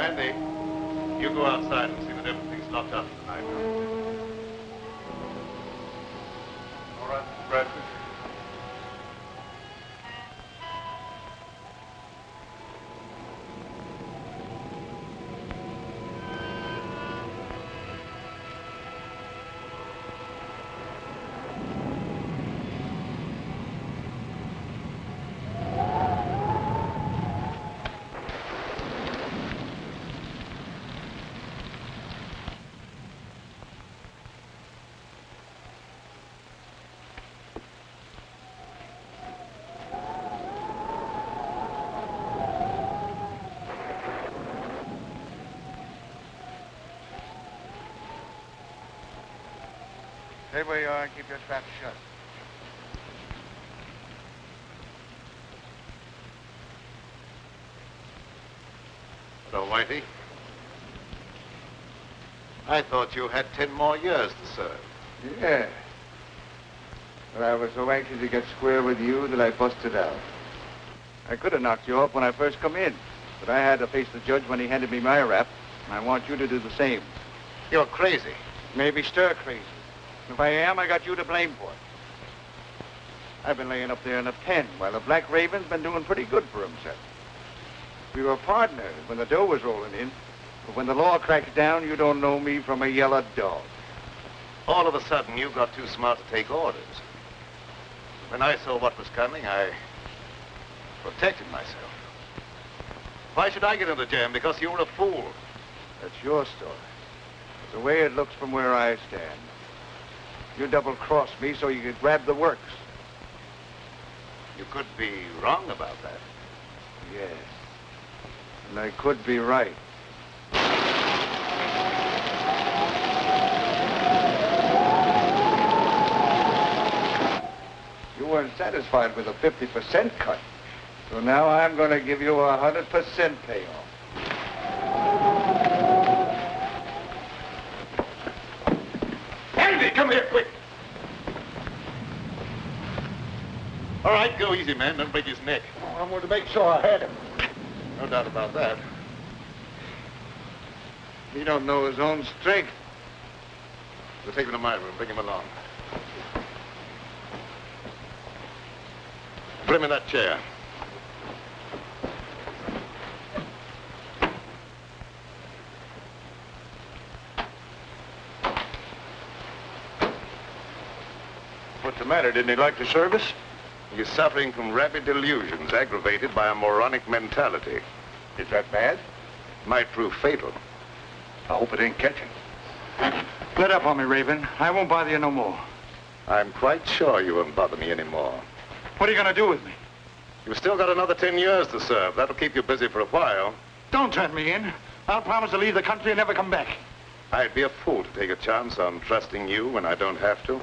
Andy, you go outside and see that everything's locked up tonight. All right, Mr. Bradford. Stay where you are and keep your trap shut. Hello, Whitey. I thought you had 10 more years to serve. Yeah. But I was so anxious to get square with you that I busted out. I could have knocked you off when I first come in, but I had to face the judge when he handed me my rap, and I want you to do the same. You're crazy. Maybe stir crazy. If I am, I got you to blame for it. I've been laying up there in a pen while the Black Raven's been doing pretty good for himself. We were partners when the dough was rolling in, but when the law cracks down, you don't know me from a yellow dog. All of a sudden, you got too smart to take orders. When I saw what was coming, I protected myself. Why should I get into jam? Because you were a fool. That's your story. It's the way it looks from where I stand. You double-crossed me so you could grab the works. You could be wrong about that. Yes. And I could be right. You weren't satisfied with a 50% cut. So now I'm going to give you a 100% payoff. Andy, come here, quick. All right, go easy, man. Don't break his neck. Oh, I wanted to make sure I had him. No doubt about that. He don't know his own strength. We'll take him to my room. Bring him along. Put him in that chair. What's the matter? Didn't he like the service? He's suffering from rabid delusions aggravated by a moronic mentality. Is that bad? Might prove fatal. I hope it ain't catching. Let up on me, Raven. I won't bother you no more. I'm quite sure you won't bother me anymore. What are you going to do with me? You've still got another 10 years to serve. That'll keep you busy for a while. Don't turn me in. I'll promise to leave the country and never come back. I'd be a fool to take a chance on trusting you when I don't have to.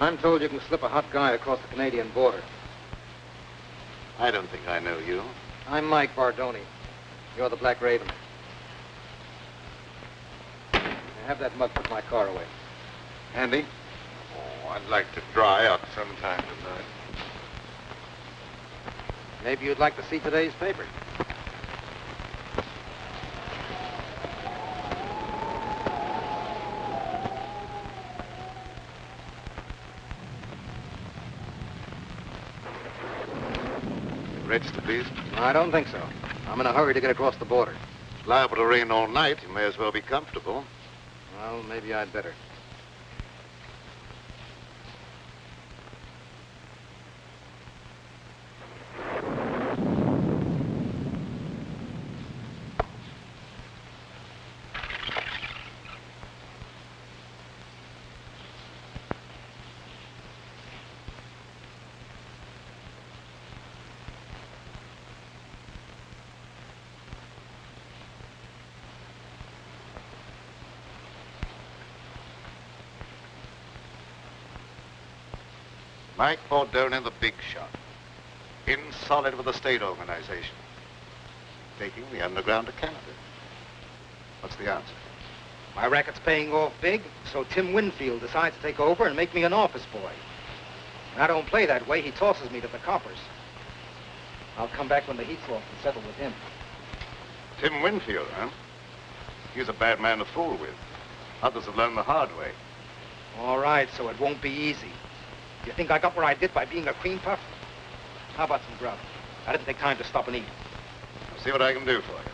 I'm told you can slip a hot guy across the Canadian border. I don't think I know you. I'm Mike Bardoni. You're the Black Raven. Now have that mug put my car away. Andy? Oh, I'd like to dry out sometime tonight. Maybe you'd like to see today's paper. Register, please. I don't think so. I'm in a hurry to get across the border. It's liable to rain all night. You may as well be comfortable. Well, maybe I'd better. Mike Bardoni, the big shot. In solid with the state organization. Taking the underground to Canada. What's the answer? My racket's paying off big, so Tim Winfield decides to take over and make me an office boy. When I don't play that way, he tosses me to the coppers. I'll come back when the heat's off and settle with him. Tim Winfield, huh? He's a bad man to fool with. Others have learned the hard way. All right, so it won't be easy. You think I got where I did by being a cream puff? How about some grub? I didn't take time to stop and eat. I'll see what I can do for you.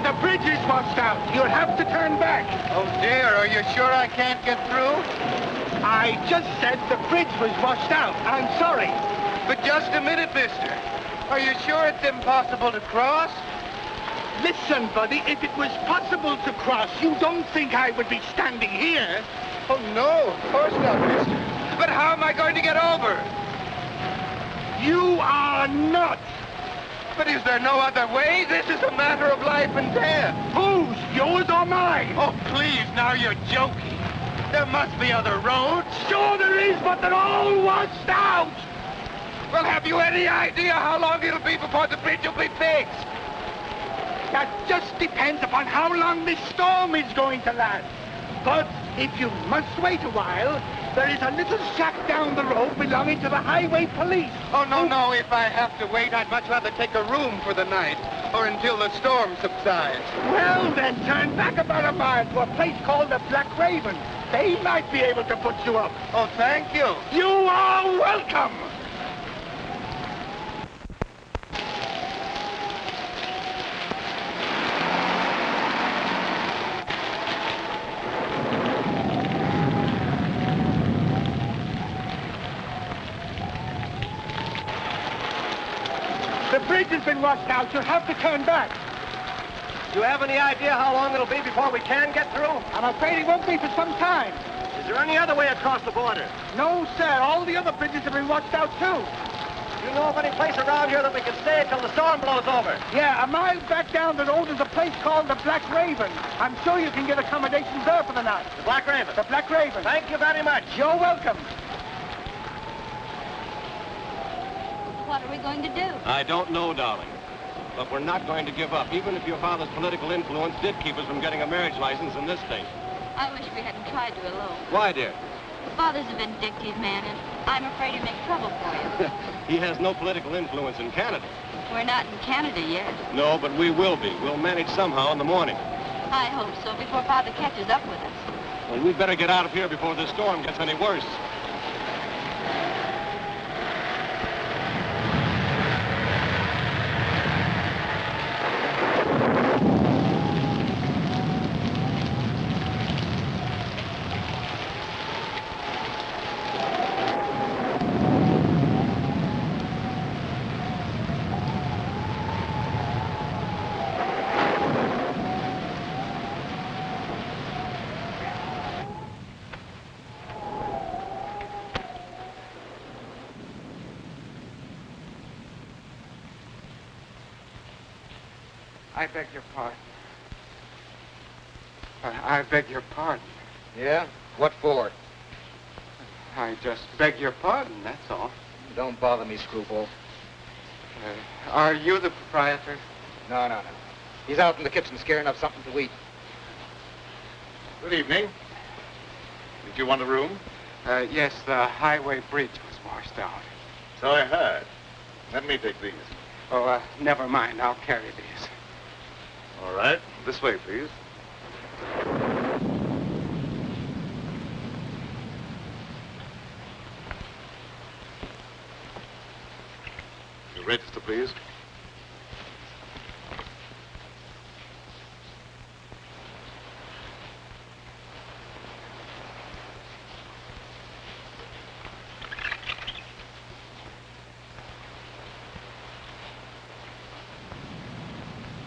The bridge is washed out. You'll have to turn back. Oh, dear. Are you sure I can't get through? I just said the bridge was washed out. I'm sorry. But just a minute, mister. Are you sure it's impossible to cross? Listen, buddy, if it was possible to cross, you don't think I would be standing here? Oh, no, of course not, mister. But how am I going to get over? You are nuts. But is there no other way? This is a matter of life and death. Whose? Yours or mine? Oh, please, now you're joking. There must be other roads. Sure there is, but they're all washed out. Well, have you any idea how long it'll be before the bridge will be fixed? That just depends upon how long this storm is going to last. But if you must wait a while, there is a little shack down the road belonging to the highway police. Oh, no. If I have to wait, I'd much rather take a room for the night, or until the storm subsides. Well, then turn back about a mile to a place called the Black Raven. They might be able to put you up. Oh, thank you. You are welcome. The bridge has been washed out. You'll have to turn back. Do you have any idea how long it'll be before we can get through? I'm afraid it won't be for some time. Is there any other way across the border? No, sir. All the other bridges have been washed out, too. Do you know of any place around here that we can stay until the storm blows over? Yeah, a mile back down the road is a place called the Black Raven. I'm sure you can get accommodations there for the night. The Black Raven? The Black Raven. Thank you very much. You're welcome. What are we going to do? I don't know, darling. But we're not going to give up, even if your father's political influence did keep us from getting a marriage license in this state. I wish we hadn't tried to elope. Why, dear? Father's a vindictive man, and I'm afraid he'll make trouble for you. He has no political influence in Canada. We're not in Canada yet. No, but we will be. We'll manage somehow in the morning. I hope so, before Father catches up with us. Well, we'd better get out of here before this storm gets any worse. I beg your pardon. I beg your pardon. Yeah? What for? I just beg your pardon, that's all. Don't bother me, screwball. Are you the proprietor? No. He's out in the kitchen scaring up something to eat. Good evening. Did you want a room? Yes, the highway bridge was washed out. So I heard. Let me take these. Oh, never mind. I'll carry these. All right. This way, please. Your register, please.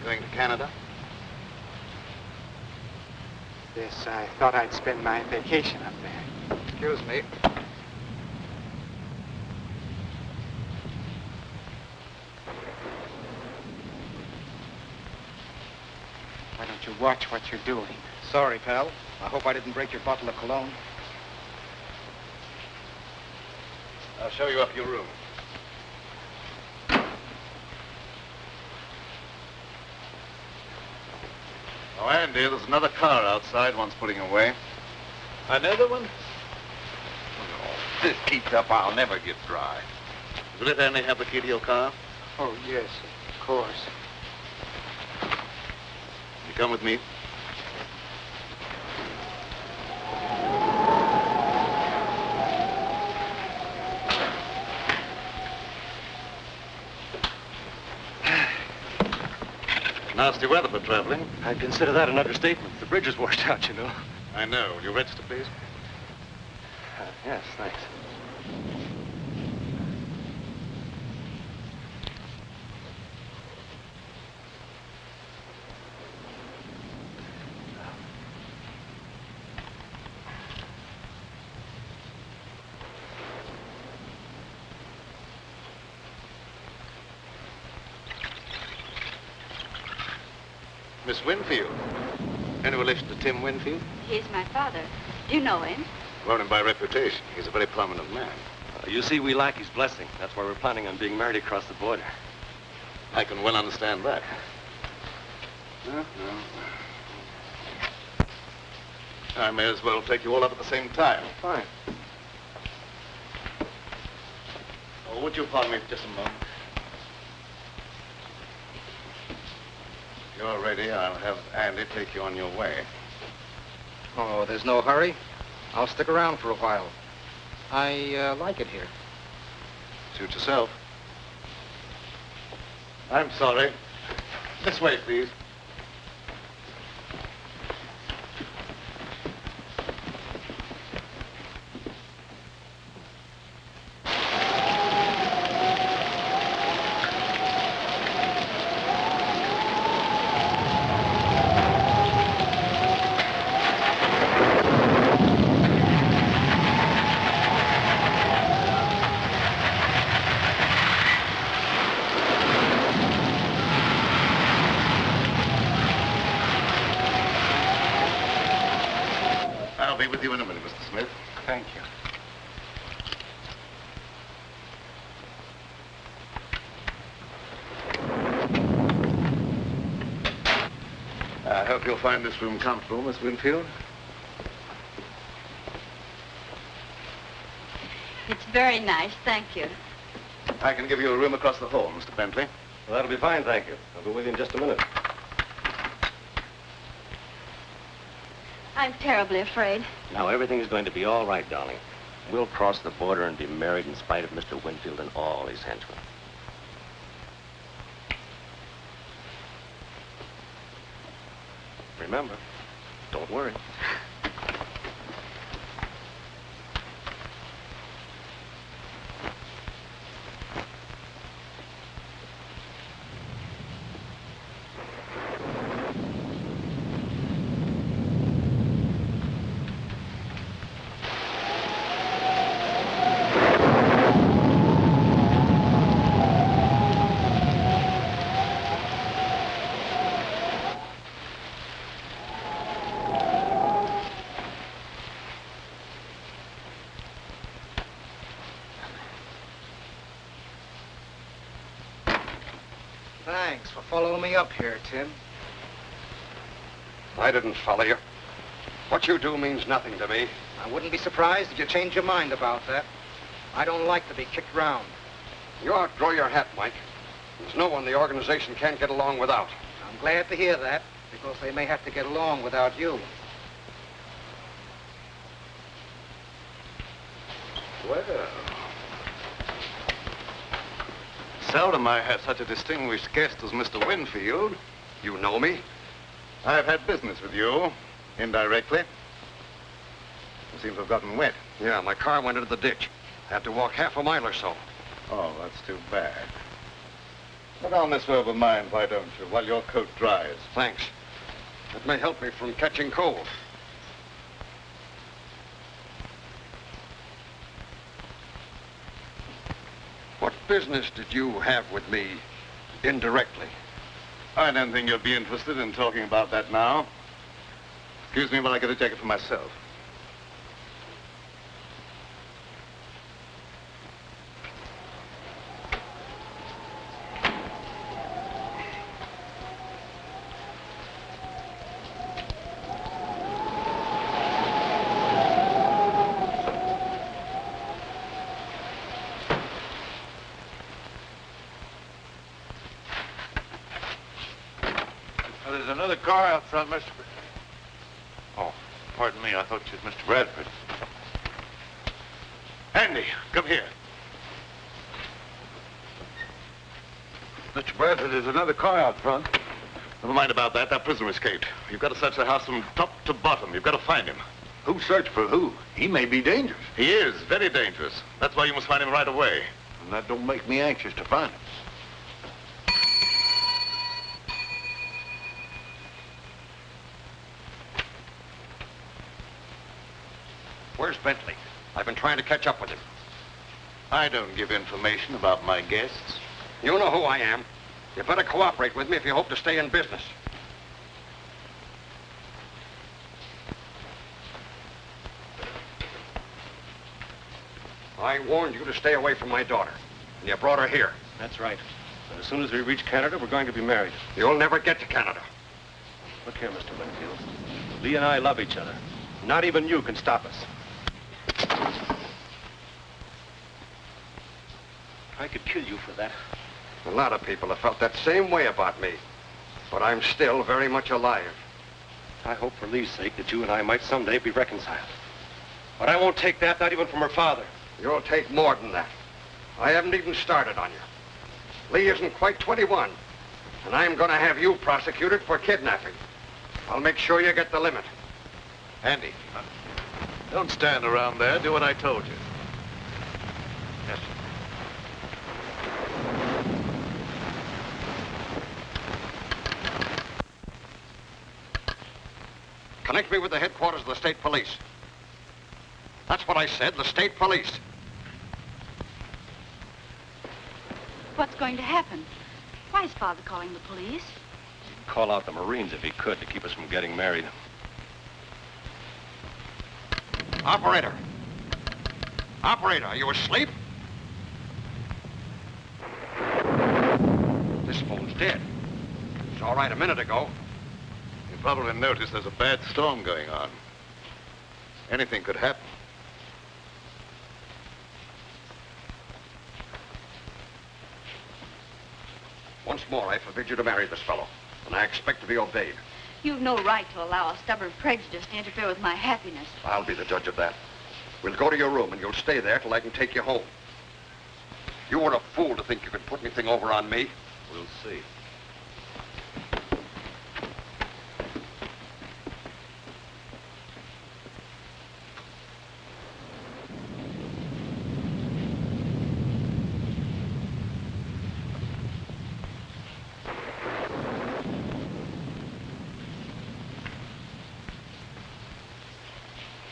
Going to Canada? Yes, I thought I'd spend my vacation up there. Excuse me. Why don't you watch what you're doing? Sorry, pal. I hope I didn't break your bottle of cologne. I'll show you up your room. Oh, Andy, there's another car outside one's putting away. Another one? Oh, this keeps up, I'll never get dry. Will it Andy have the key to your car? Oh, yes, of course. You come with me. Nasty weather for traveling. I'd consider that an understatement. The bridge is washed out, you know. I know. Will you register, please? Yes, thanks. Miss Winfield. Any relation to Tim Winfield? He's my father. Do you know him? Known him by reputation. He's a very prominent man. You see, we lack his blessing. That's why we're planning on being married across the border. I can well understand that. No. I may as well take you all up at the same time. Fine. Oh, would you pardon me for just a moment? If you're ready, I'll have Andy take you on your way. Oh, there's no hurry. I'll stick around for a while. I like it here. Suit yourself. I'm sorry. This way, please. I'll be with you in a minute, Mr. Smith. Thank you. I hope you'll find this room comfortable, Miss Winfield. It's very nice, thank you. I can give you a room across the hall, Mr. Bentley. Well, that'll be fine, thank you. I'll be with you in just a minute. I'm terribly afraid. Now, everything's going to be all right, darling. We'll cross the border and be married in spite of Mr. Winfield and all his henchmen. Remember, don't worry. Thanks for following me up here, Tim. I didn't follow you. What you do means nothing to me. I wouldn't be surprised if you change your mind about that. I don't like to be kicked around. You outgrow your hat, Mike. There's no one the organization can't get along without. I'm glad to hear that, because they may have to get along without you. Well, seldom I have such a distinguished guest as Mr. Winfield. You know me? I've had business with you, indirectly. You seem to have gotten wet. Yeah, my car went into the ditch. Had to walk half a mile or so. Oh, that's too bad. Look on this robe of mine, why don't you, while your coat dries? Thanks. It may help me from catching cold. What business did you have with me indirectly? I don't think you'll be interested in talking about that now. Excuse me while I get a jacket for myself. There's another car out front, Mr. Oh, pardon me. I thought you was Mr. Bradford. Andy, come here. Mr. Bradford, there's another car out front. Never mind about that. That prisoner escaped. You've got to search the house from top to bottom. You've got to find him. Who searched for who? He may be dangerous. He is very dangerous. That's why you must find him right away. And that don't make me anxious to find him. Where's Bentley? I've been trying to catch up with him. I don't give information about my guests. You know who I am. You better cooperate with me if you hope to stay in business. I warned you to stay away from my daughter, and you brought her here. That's right. And as soon as we reach Canada, we're going to be married. You'll never get to Canada. Look here, Mr. Winfield. Lee and I love each other. Not even you can stop us. I could kill you for that. A lot of people have felt that same way about me, but I'm still very much alive. I hope for Lee's sake that you and I might someday be reconciled. But I won't take that, not even from her father. You'll take more than that. I haven't even started on you. Lee isn't quite 21, and I'm going to have you prosecuted for kidnapping. I'll make sure you get the limit. Andy, don't stand around there. Do what I told you. Yes, sir. Connect me with the headquarters of the state police. That's what I said, the state police. What's going to happen? Why is Father calling the police? He'd call out the Marines if he could to keep us from getting married. Operator. Operator, are you asleep? This phone's dead. It's all right a minute ago. You probably noticed there's a bad storm going on. Anything could happen. Once more, I forbid you to marry this fellow, and I expect to be obeyed. You've no right to allow a stubborn prejudice to interfere with my happiness. I'll be the judge of that. We'll go to your room, and you'll stay there till I can take you home. You were a fool to think you could put anything over on me. We'll see.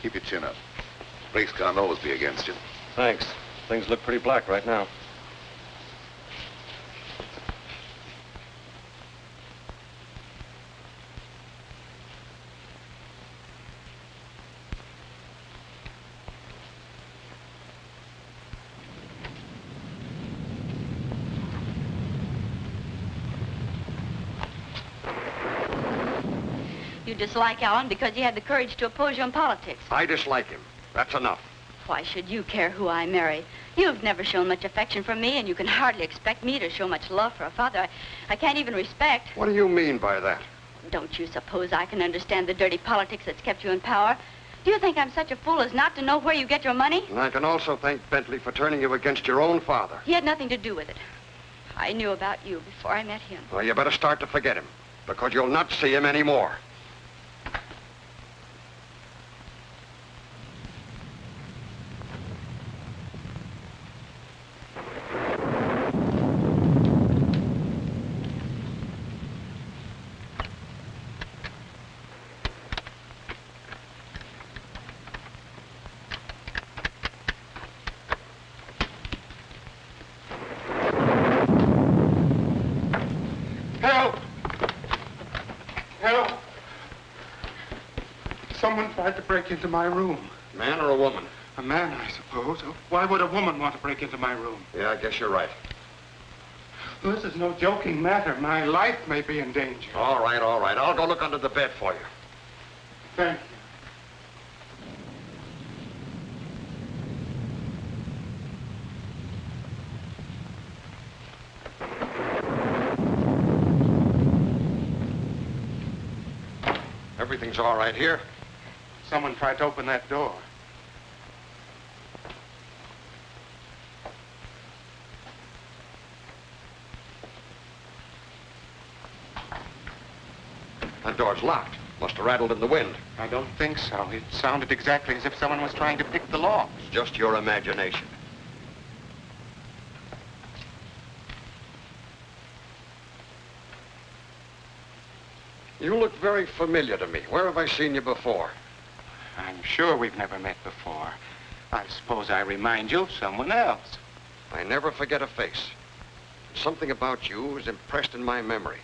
Keep your chin up. Race can't always be against you. Thanks. Things look pretty black right now. You dislike Alan because he had the courage to oppose you in politics. I dislike him. That's enough. Why should you care who I marry? You've never shown much affection for me, and you can hardly expect me to show much love for a father I can't even respect. What do you mean by that? Don't you suppose I can understand the dirty politics that's kept you in power? Do you think I'm such a fool as not to know where you get your money? And I can also thank Bentley for turning you against your own father. He had nothing to do with it. I knew about you before I met him. Well, you better start to forget him, because you'll not see him anymore. Help! Help! Someone tried to break into my room. Man or a woman? A man, I suppose. Why would a woman want to break into my room? Yeah, I guess you're right. This is no joking matter. My life may be in danger. All right, all right. I'll go look under the bed for you. Thank you. Everything's all right here. Someone tried to open that door. That door's locked. Must have rattled in the wind. I don't think so. It sounded exactly as if someone was trying to pick the lock. It's just your imagination. You look very familiar to me. Where have I seen you before? I'm sure we've never met before. I suppose I remind you of someone else. I never forget a face. Something about you is impressed in my memory.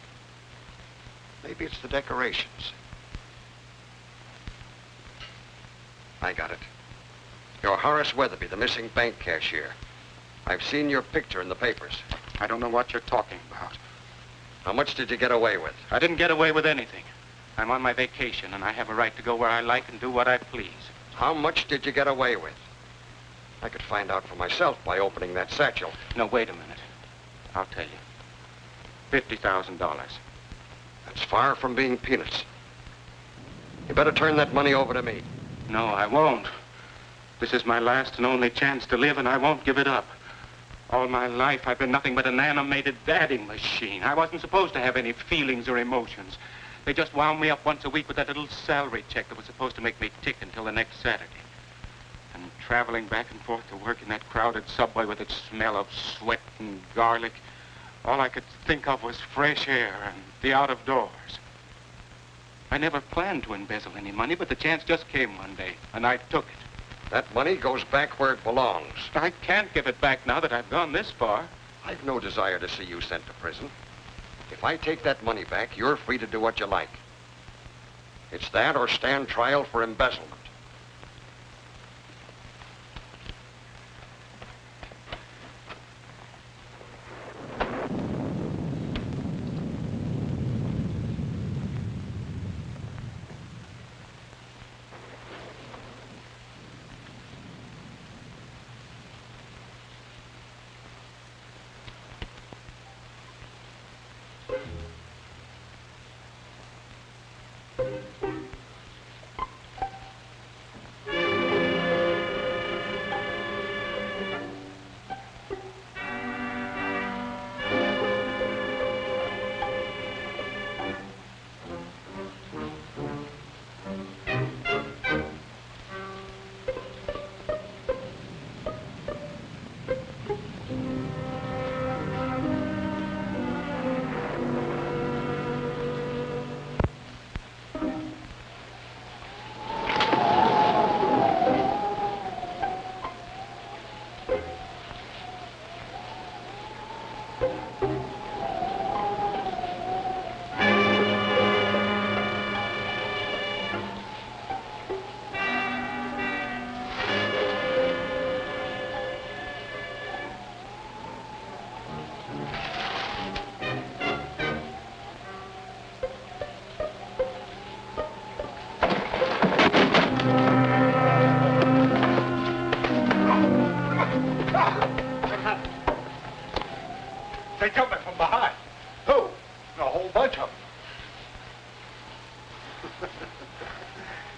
Maybe it's the decorations. I got it. You're Horace Weatherby, the missing bank cashier. I've seen your picture in the papers. I don't know what you're talking about. How much did you get away with? I didn't get away with anything. I'm on my vacation, and I have a right to go where I like and do what I please. How much did you get away with? I could find out for myself by opening that satchel. No, wait a minute. I'll tell you. $50,000. That's far from being peanuts. You better turn that money over to me. No, I won't. This is my last and only chance to live, and I won't give it up. All my life, I've been nothing but an animated dadding machine. I wasn't supposed to have any feelings or emotions. They just wound me up once a week with that little salary check that was supposed to make me tick until the next Saturday. And traveling back and forth to work in that crowded subway with its smell of sweat and garlic, all I could think of was fresh air and the out of doors. I never planned to embezzle any money, but the chance just came one day, and I took it. That money goes back where it belongs. I can't give it back now that I've gone this far. I've no desire to see you sent to prison. If I take that money back, you're free to do what you like. It's that or stand trial for embezzlement.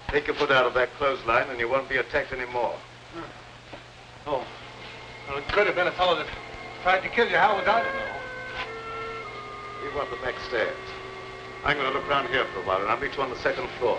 Take your foot out of that clothesline and you won't be attacked anymore. Oh. Well, it could have been a fellow that tried to kill you. How was I to know? You want the back stairs. I'm going to look around here for a while, and I'll meet you on the second floor.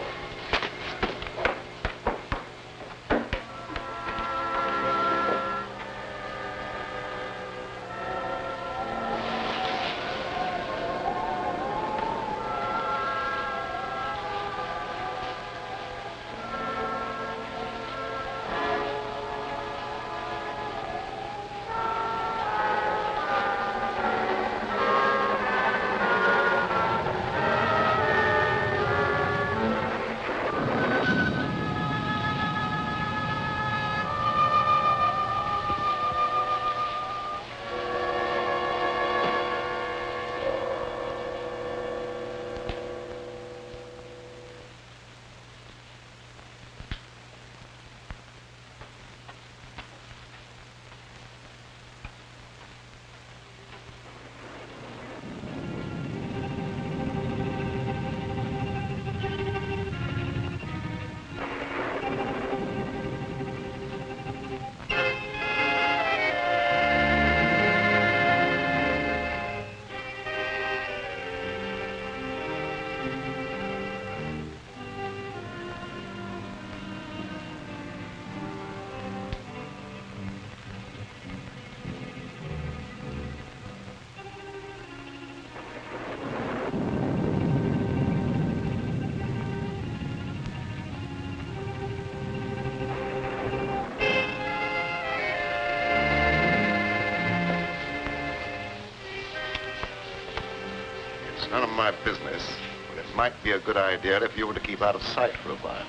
None of my business, but it might be a good idea if you were to keep out of sight for a while.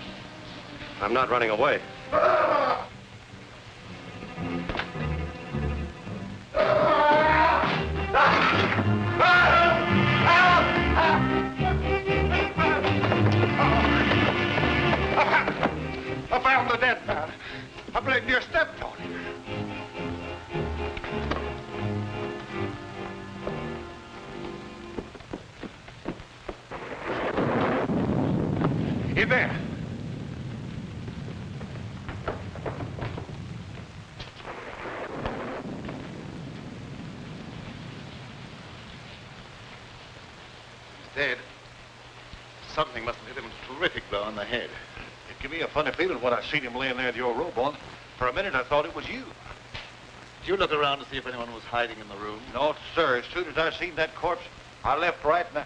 I'm not running away. I found the dead man. I believe you stepped on him. In there. He's dead. Something must have hit him a terrific blow in the head. It gave me a funny feeling when I seen him laying there with your robe on. For a minute, I thought it was you. Did you look around to see if anyone was hiding in the room? No, sir. As soon as I seen that corpse, I left right now.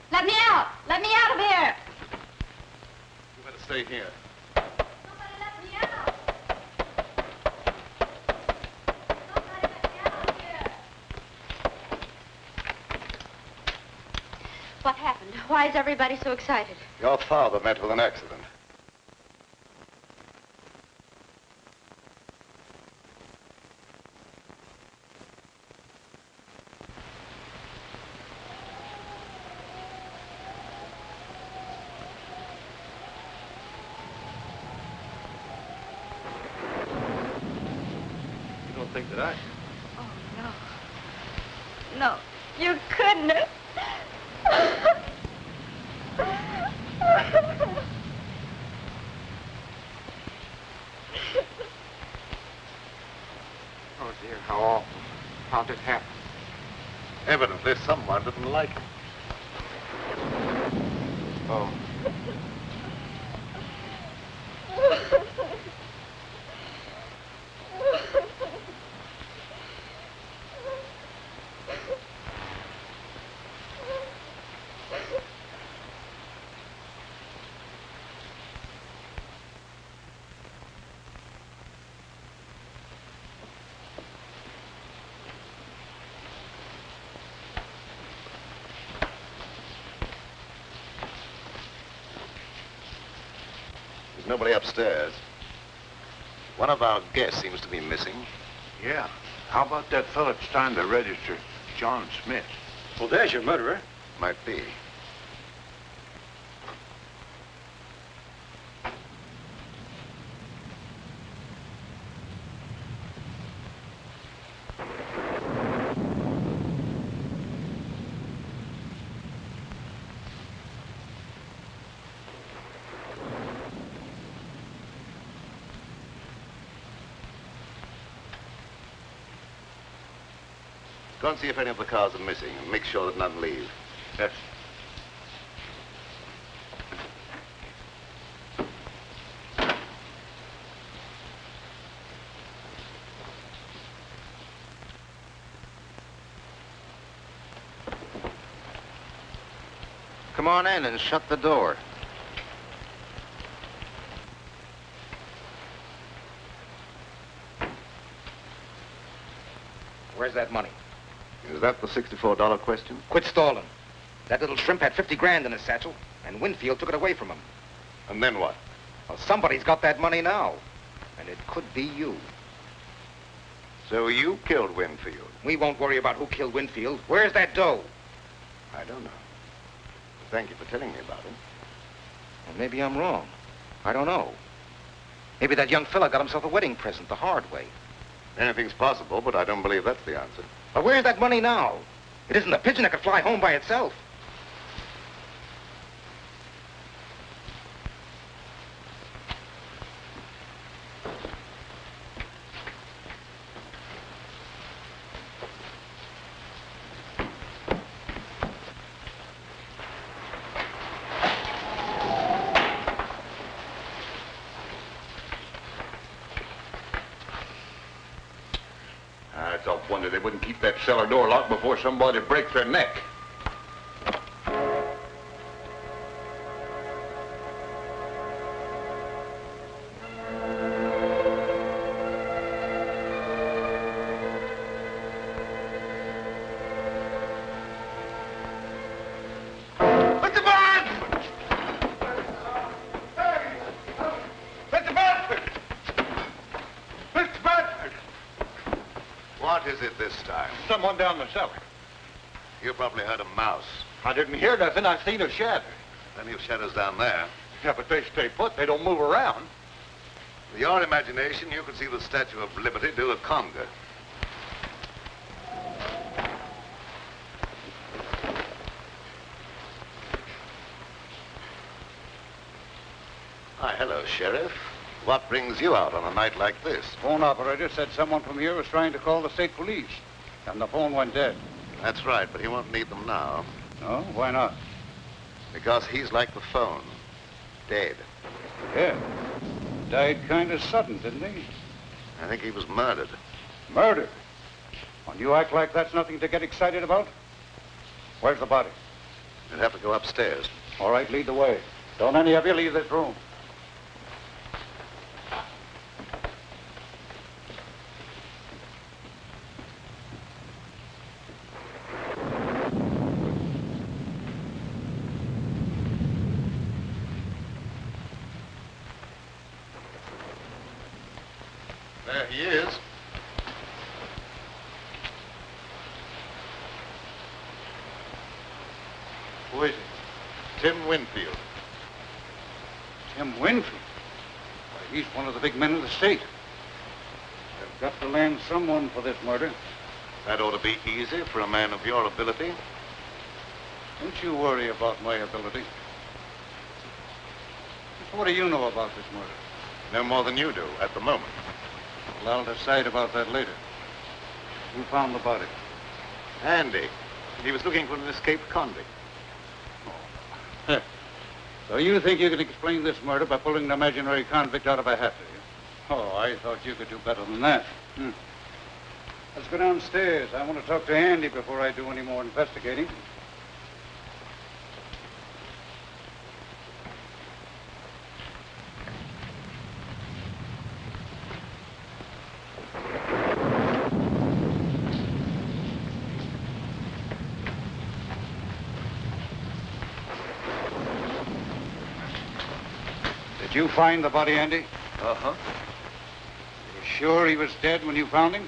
Let me out! Let me out of here! You better stay here. Somebody let me out! Somebody let me out of here! What happened? Why is everybody so excited? Your father met with an accident. You don't think that I... Oh, no. No, you couldn't have. Oh, dear, how awful. How'd it happen? Evidently, someone didn't like him. Oh. There's nobody upstairs. One of our guests seems to be missing. Yeah. How about that fellow that's trying to register, John Smith? Well, there's your murderer. Might be. Go and see if any of the cars are missing and make sure that none leave. Yes. Come on in and shut the door. Where's that money? Is that the $64 question? Quit stalling. That little shrimp had 50 grand in his satchel, and Winfield took it away from him. And then what? Well, somebody's got that money now, and it could be you. So you killed Winfield? We won't worry about who killed Winfield. Where's that dough? I don't know. Thank you for telling me about it. Well, maybe I'm wrong. I don't know. Maybe that young fella got himself a wedding present the hard way. Anything's possible, but I don't believe that's the answer. But where's that money now? It isn't a pigeon that could fly home by itself. It's a wonder they wouldn't keep that cellar door locked before somebody breaks their neck. What is it this time? Someone down the cellar. You probably heard a mouse. I didn't hear nothing. I seen a shadow. Plenty of shadows down there. Yeah, but they stay put. They don't move around. With your imagination, you could see the Statue of Liberty do a conga. Hi, hello, Sheriff. What brings you out on a night like this? Phone operator said someone from here was trying to call the state police, and the phone went dead. That's right, but he won't need them now. No? Why not? Because he's like the phone. Dead. Yeah. Died kind of sudden, didn't he? I think he was murdered. Murdered? And you act like that's nothing to get excited about? Where's the body? You'd have to go upstairs. All right, lead the way. Don't any of you leave this room. There he is. Who is it? Tim Winfield. Tim Winfield? Why, he's one of the big men in the state. They've got to land someone for this murder. That ought to be easy for a man of your ability. Don't you worry about my ability. What do you know about this murder? No more than you do at the moment. Well, I'll decide about that later. Who found the body? Andy. He was looking for an escaped convict. Oh. So you think you can explain this murder by pulling an imaginary convict out of a hat, do you? Oh, I thought you could do better than that. Let's go downstairs. I want to talk to Andy before I do any more investigating. Did you find the body, Andy? Uh-huh. You sure he was dead when you found him?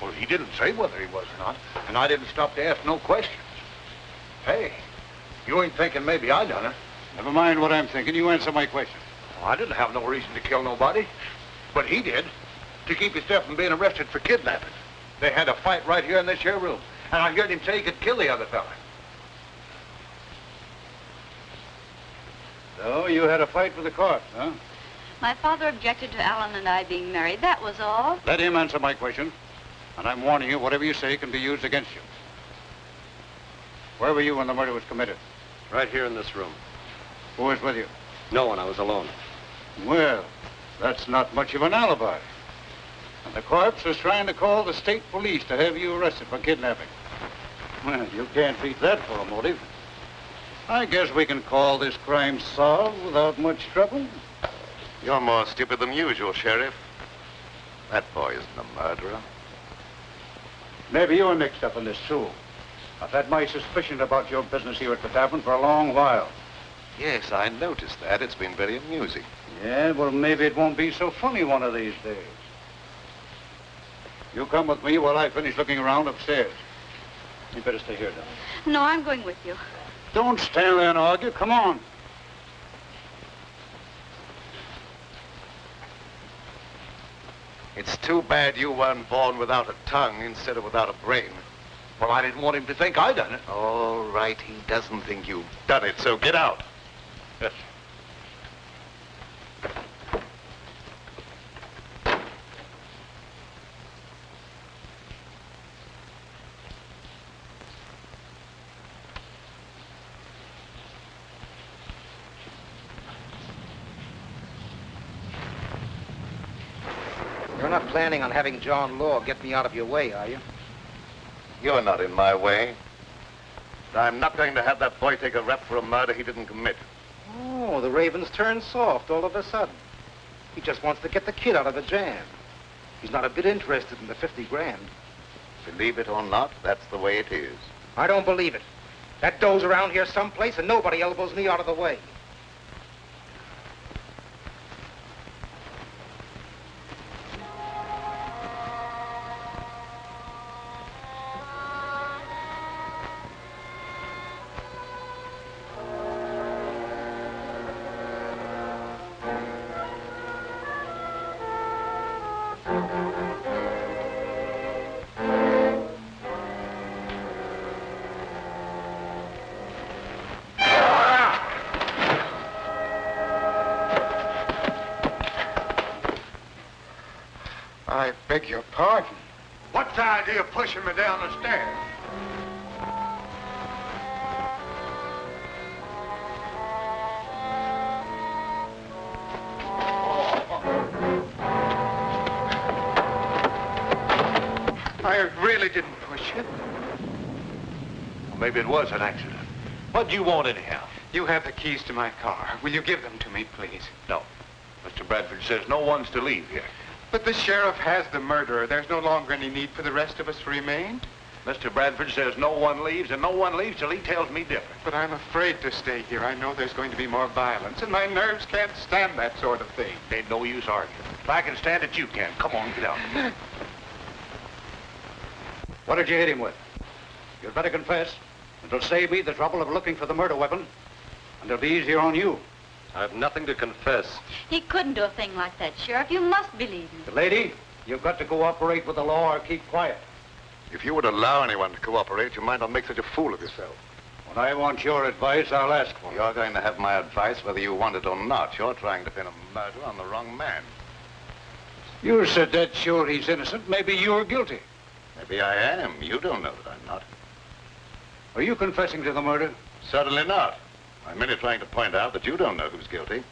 Well, he didn't say whether he was or not, and I didn't stop to ask no questions. Hey, you ain't thinking maybe I done it? Never mind what I'm thinking. You answer my question. Well, I didn't have no reason to kill nobody, but he did, to keep himself from being arrested for kidnapping. They had a fight right here in this here room, and I heard him say he could kill the other fella. So you had a fight with the court, huh? My father objected to Alan and I being married. That was all. Let him answer my question. And I'm warning you, whatever you say can be used against you. Where were you when the murder was committed? Right here in this room. Who was with you? No one. I was alone. Well, that's not much of an alibi. And the corpse was trying to call the state police to have you arrested for kidnapping. Well, you can't beat that for a motive. I guess we can call this crime solved without much trouble. You're more stupid than usual, Sheriff. That boy isn't a murderer. Maybe you were mixed up in this, too. I've had my suspicion about your business here at the tavern for a long while. Yes, I noticed that. It's been very amusing. Yeah, well, maybe it won't be so funny one of these days. You come with me while I finish looking around upstairs. You better stay here, darling. No, I'm going with you. Don't stand there and argue. Come on. It's too bad you weren't born without a tongue instead of without a brain. Well, I didn't want him to think I done it. All right, he doesn't think you've done it, so get out. Yes. You're not planning on having John Law get me out of your way, are you? You're not in my way. I'm not going to have that boy take a rap for a murder he didn't commit. Oh, the Raven's turned soft all of a sudden. He just wants to get the kid out of the jam. He's not a bit interested in the 50 grand. Believe it or not, that's the way it is. I don't believe it. That dough's around here someplace and nobody elbows me out of the way. I beg your pardon. What's the idea of pushing me down the stairs? I really didn't push you. Well, maybe it was an accident. What do you want anyhow? You have the keys to my car. Will you give them to me, please? No. Mr. Bradford says no one's to leave here. But the sheriff has the murderer. There's no longer any need for the rest of us to remain. Mr. Bradford says no one leaves, and no one leaves till he tells me different. But I'm afraid to stay here. I know there's going to be more violence, and my nerves can't stand that sort of thing. Ain't no use arguing. If I can stand it, you can. Come on, get out. What did you hit him with? You'd better confess. It'll save me the trouble of looking for the murder weapon, and it'll be easier on you. I've nothing to confess. He couldn't do a thing like that, Sheriff. You must believe me. Lady, you've got to cooperate with the law or keep quiet. If you would allow anyone to cooperate, you might not make such a fool of yourself. When I want your advice, I'll ask for it. You're going to have my advice whether you want it or not. You're trying to pin a murder on the wrong man. You said that sure he's innocent. Maybe you're guilty. Maybe I am. You don't know that I'm not. Are you confessing to the murder? Certainly not. I'm merely trying to point out that you don't know who's guilty.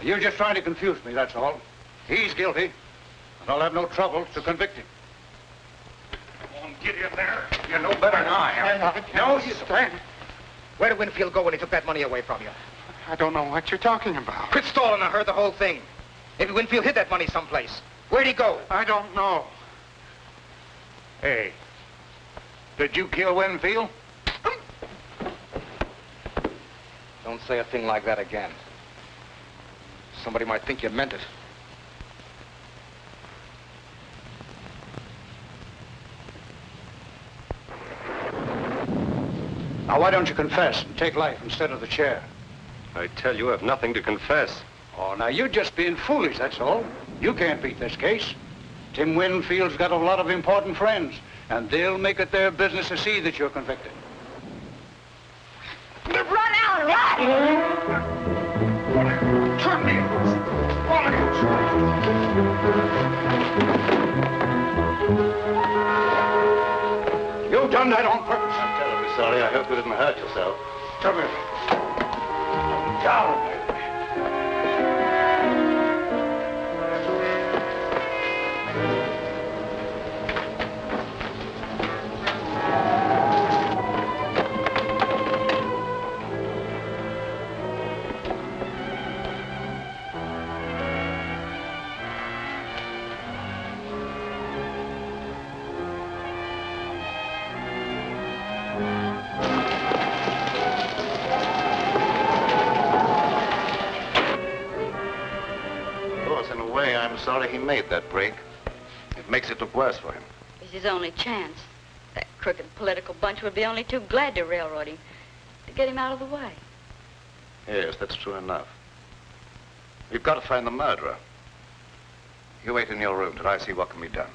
You're just trying to confuse me, that's all. He's guilty, and I'll have no trouble to convict him. Come on, get in there. You know better than I am. No, you stand. Where did Winfield go when he took that money away from you? I don't know what you're talking about. Quit stalling, I heard the whole thing. Maybe Winfield hid that money someplace. Where'd he go? I don't know. Hey, did you kill Winfield? Don't say a thing like that again. Somebody might think you meant it. Now, why don't you confess and take life instead of the chair? I tell you, I've nothing to confess. Oh, now, you're just being foolish, that's all. You can't beat this case. Tim Winfield's got a lot of important friends, and they'll make it their business to see that you're convicted. Run out, run! Turn me loose. done that on purpose. I'm terribly sorry. I hope you didn't hurt yourself. Come here. Down, baby. I'm sorry he made that break. It makes it look worse for him. It's his only chance. That crooked political bunch would be only too glad to railroad him, to get him out of the way. Yes, that's true enough. We've got to find the murderer. You wait in your room till I see what can be done.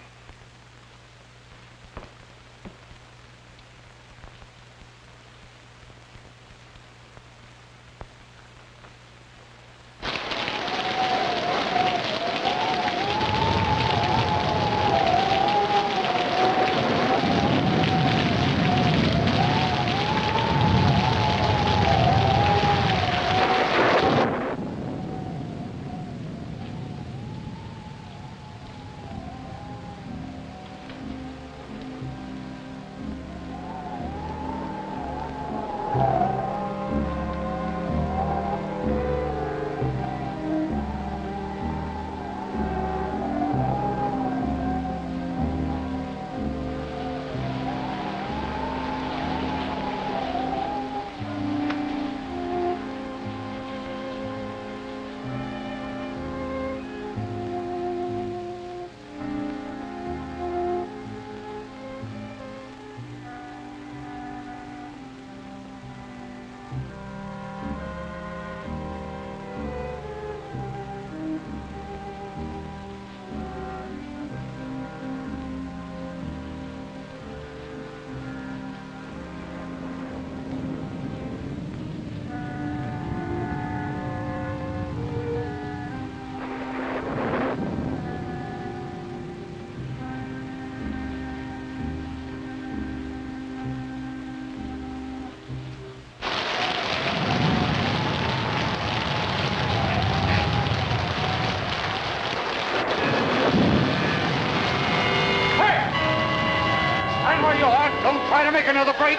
Try to make another break.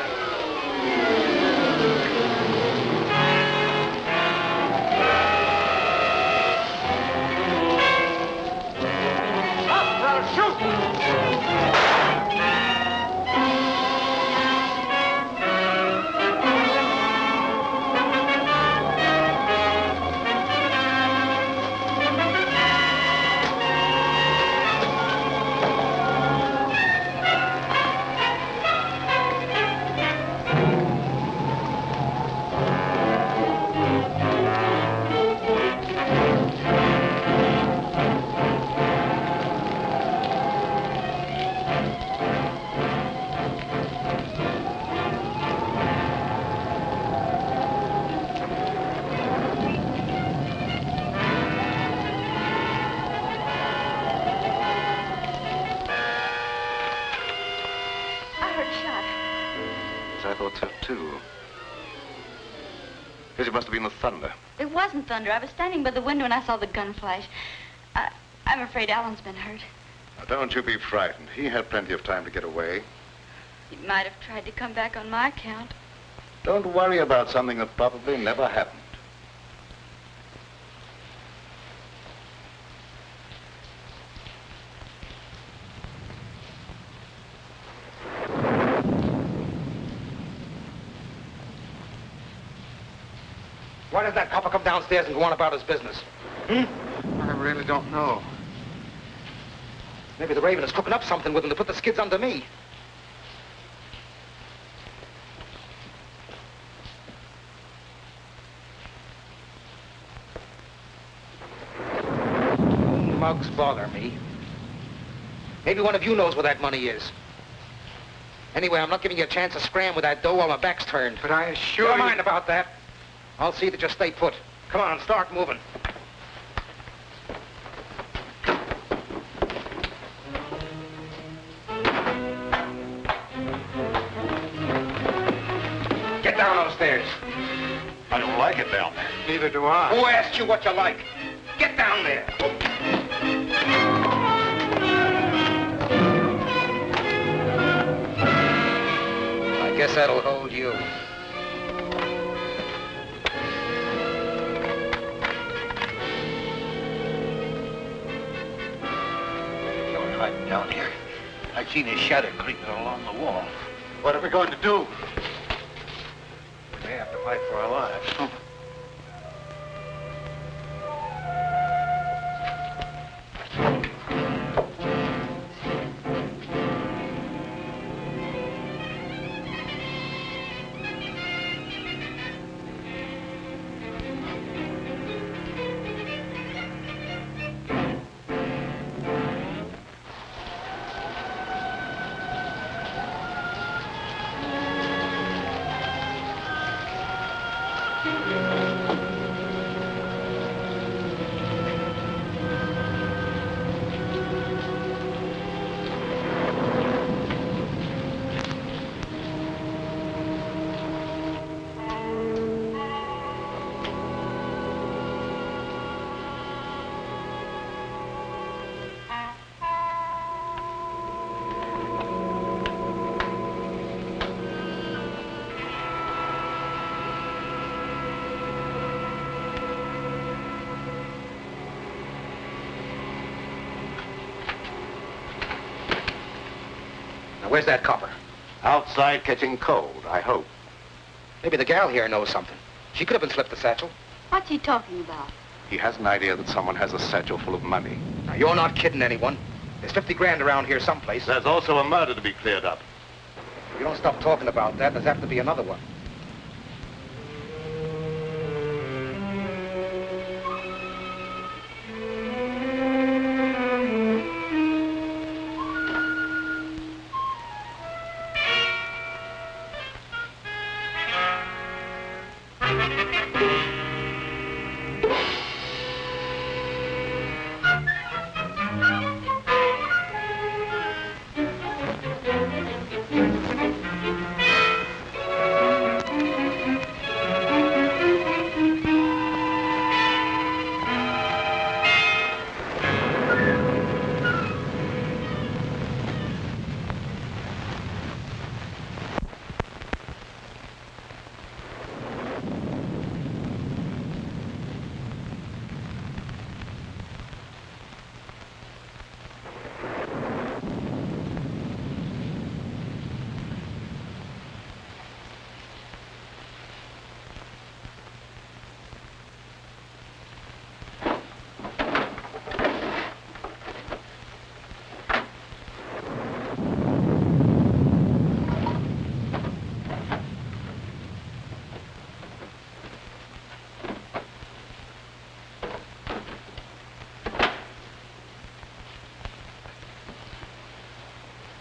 Stop, brother, shoot! I thought so, too. Guess it must have been the thunder. It wasn't thunder. I was standing by the window and I saw the gun flash. I'm afraid Alan's been hurt. Now, don't you be frightened. He had plenty of time to get away. He might have tried to come back on my account. Don't worry about something that probably never happened. Why did that copper come downstairs and go on about his business? I really don't know. Maybe the Raven is cooking up something with him to put the skids under me. Mugs bother me. Maybe one of you knows where that money is. Anyway, I'm not giving you a chance to scram with that dough while my back's turned. But I assure Never you... mind about that. I'll see that you stay put. Come on, start moving. Get down those stairs. I don't like it down there. Neither do I. Who asked you what you like? Get down there. I guess that'll hold you. You're hiding down here. I seen his shadow creeping along the wall. What are we going to do? We may have to fight for our lives. Where's that copper? Outside catching cold, I hope. Maybe the gal here knows something. She could have been slipped the satchel. What's he talking about? He has an idea that someone has a satchel full of money. Now, you're not kidding anyone. There's 50 grand around here someplace. There's also a murder to be cleared up. If you don't stop talking about that, there's apt to be another one.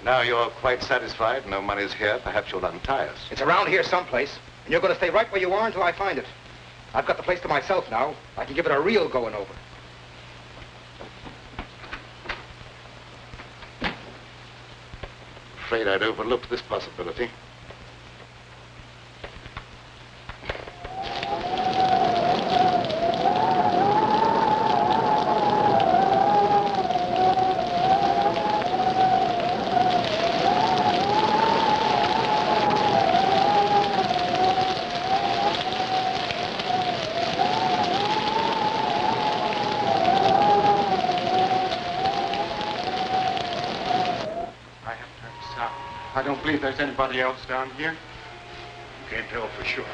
Now you're quite satisfied, no money's here, perhaps you'll untie us. It's around here someplace, and you're going to stay right where you are until I find it. I've got the place to myself now. I can give it a real going over. Afraid I'd overlooked this possibility. I don't believe there's anybody else down here. Can't tell for sure.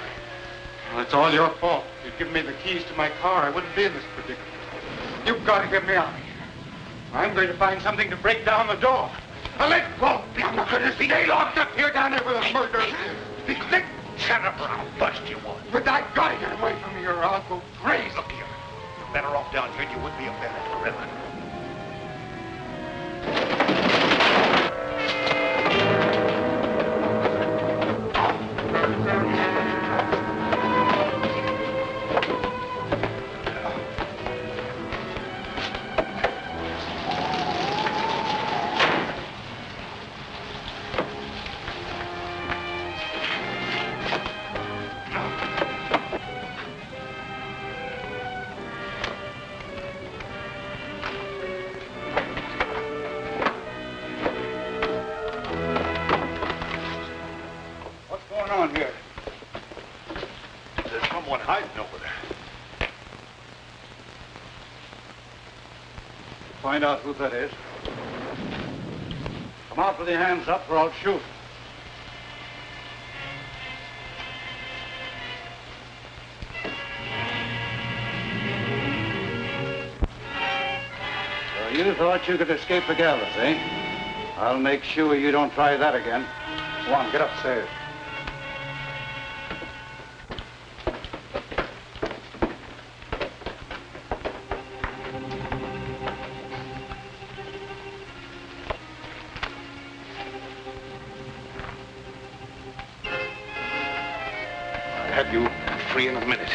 Well, it's all your fault. If you'd given me the keys to my car, I wouldn't be in this predicament. You've got to get me out of here. I'm going to find something to break down the door. Now, let go! I'm not going to see they locked up here down there with a murder. Shut up or I'll bust you one. But I got to get away from here or I'll go crazy. Look here. You're better off down here than you would be up there at the river. someone hiding over there. Find out who that is. Come out with your hands up or I'll shoot. So you thought you could escape the gallows, eh? I'll make sure you don't try that again. Go on, get upstairs. I'll have you free in a minute.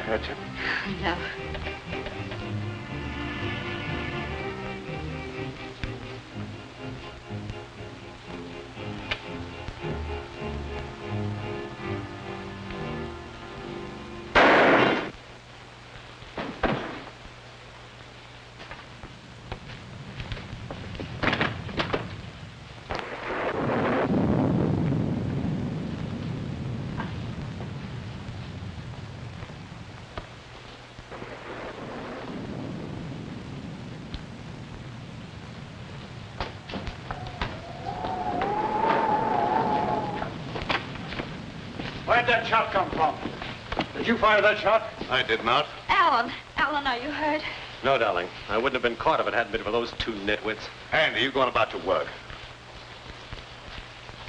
Hurt you? No. Where'd that shot come from? Did you fire that shot? I did not. Alan, are you hurt? No, darling. I wouldn't have been caught if it hadn't been for those two nitwits. Andy, you going about your work.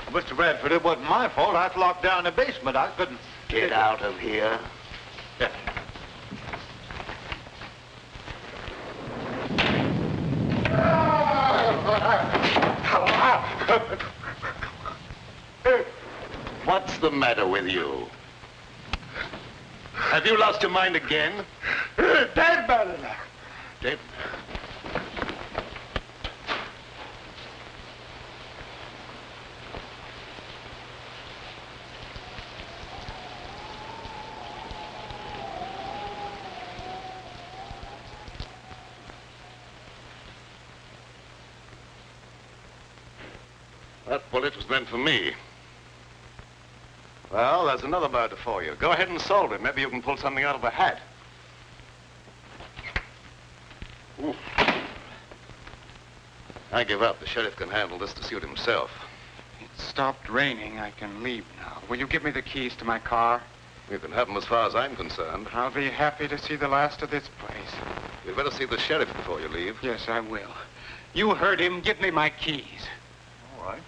Mr. Bradford, it wasn't my fault. I was locked down in the basement. I couldn't... Get out of here. Yeah. What's the matter with you? Have you lost your mind again? Dead man. Dead? That bullet was meant for me. Well, there's another murder for you. Go ahead and solve it. Maybe you can pull something out of the hat. Ooh. I give up. The sheriff can handle this to suit himself. It stopped raining. I can leave now. Will you give me the keys to my car? You can have them as far as I'm concerned. I'll be happy to see the last of this place. You'd better see the sheriff before you leave. Yes, I will. You heard him. Give me my keys. All right.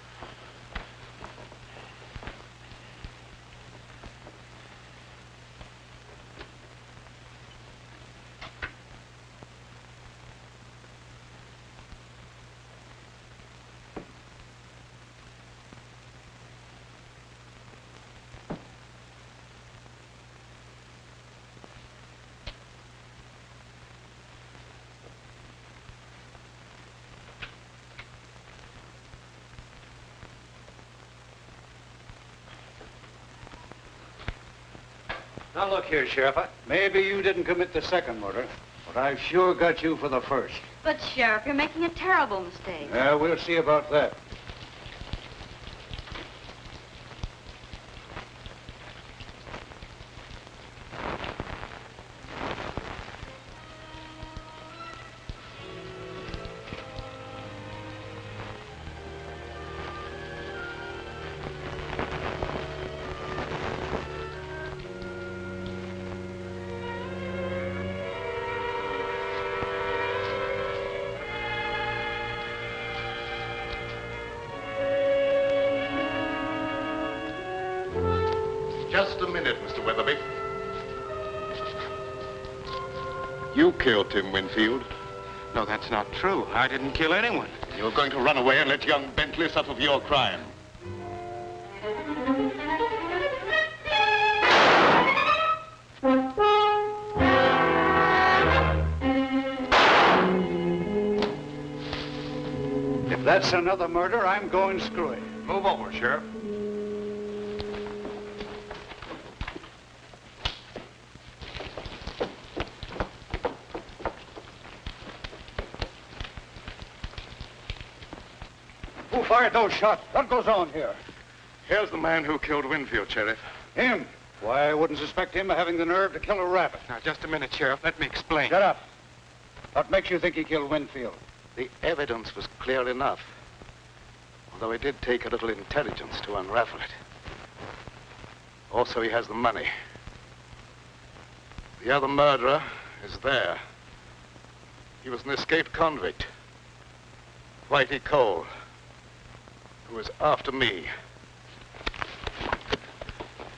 Now, look here, Sheriff. Maybe you didn't commit the second murder, but I've sure got you for the first. But, Sheriff, you're making a terrible mistake. Yeah, we'll see about that. Just a minute, Mr. Weatherby. You killed Tim Winfield. No, that's not true. I didn't kill anyone. You're going to run away and let young Bentley suffer for your crime. If that's another murder, I'm going screwy. Move over, Sheriff. Who fired those shots? What goes on here? Here's the man who killed Winfield, Sheriff. Him? Why, I wouldn't suspect him of having the nerve to kill a rabbit. Now, just a minute, Sheriff. Let me explain. Shut up. What makes you think he killed Winfield? The evidence was clear enough. Although it did take a little intelligence to unravel it. Also, he has the money. The other murderer is there. He was an escaped convict. Whitey Cole, who was after me.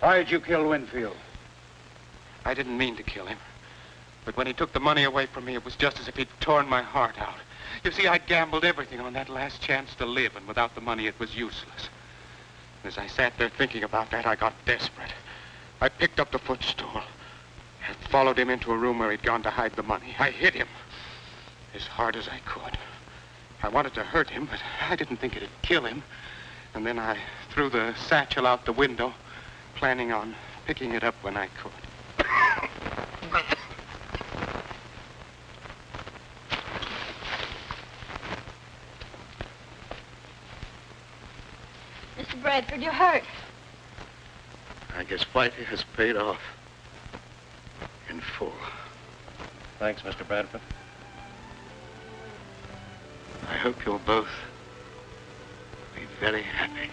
Why did you kill Winfield? I didn't mean to kill him. But when he took the money away from me, it was just as if he'd torn my heart out. You see, I gambled everything on that last chance to live, and without the money, it was useless. As I sat there thinking about that, I got desperate. I picked up the footstool. I followed him into a room where he'd gone to hide the money. I hit him as hard as I could. I wanted to hurt him, but I didn't think it'd kill him. And then I threw the satchel out the window, planning on picking it up when I could. Mr. Bradford, you're hurt. I guess Whitey has paid off in full. Thanks, Mr. Bradford. I hope you'll both be very happy.